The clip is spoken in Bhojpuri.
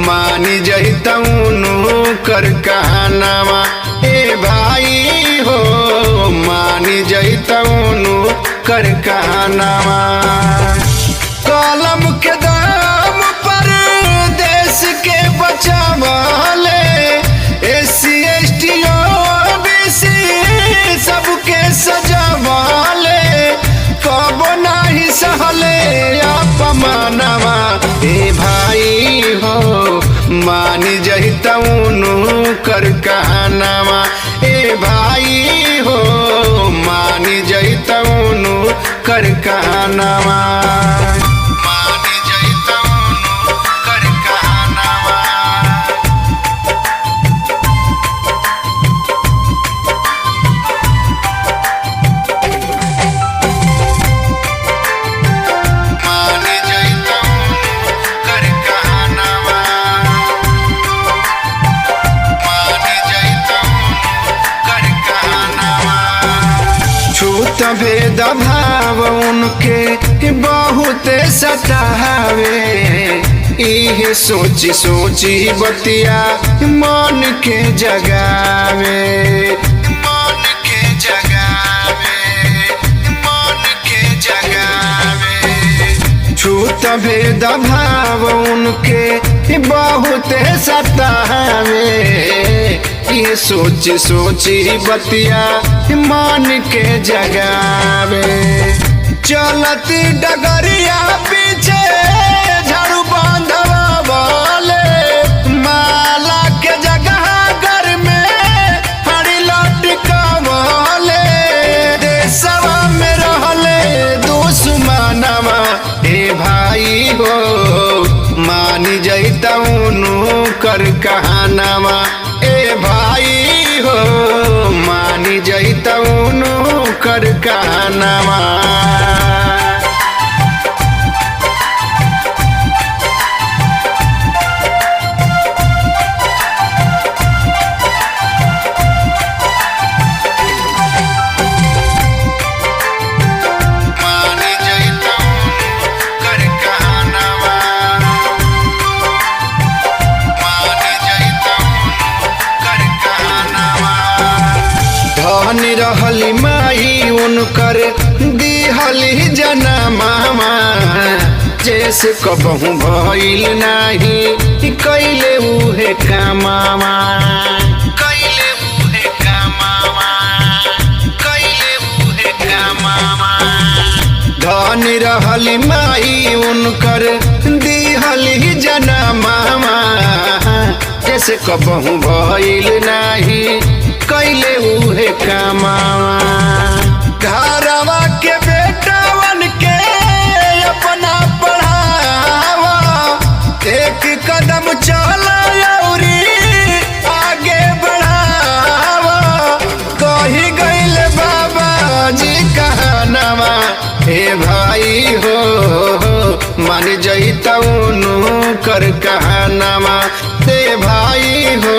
मानी जैतौनु कर कहनामा ए भाई हो मानी जैतौनु कर कहनामा। कलम के दाम पर देश के बचावाले SC ST OBC सबके सजावाले कब नहीं सहले अपमानवा ए भाई हो मानी जैतौनु कर कहनामा ए भाई हो मानी जैतौनु कर कहनामा। मानी जैतौनु कर कहनामा। मानी जैतौनु कर कहनामा। मानी जैतौनु कर कहनामा। छूत भेद भाव उनके बहुत सतावे इहे सोची सोची बतिया मन के जगावे। मन के जगावे। मन के जगावे। छूत भेद भाव उनके बहुत सतावे ये सोची सोची बतिया मन के जगावे। चलती डगरिया पीछे झाड़ू बांधवा वाले माला के जगह घर में हरी लटकावाले देशवा में रहले दुश्मनवा ए भाई हो मानी जैतौनु कर कहनामा ए भाई हो मानी जैतौनु कर कहनामा। मानी जैतौनु कर कहनामा। मानी जैतौनु कर कहनामा। धनी रहली माई उनकर दिहली जनमामा जैसे कबहू भइल नाही कैले उहे कामामा। कैले उहे कामामा। कैले उहे कामामा। धनी रहली माई उनकर दिहली जनमामा जैसे कबहू भइल नाही कैले उहे कामावा। घरवा के बेटावन के अपना पढ़ावा एक कदम चला औरी आगे बढ़ावा कही गइल बाबा जी कहनावा हे भाई हो मान जैतौनु कर कहनामा हे भाई हो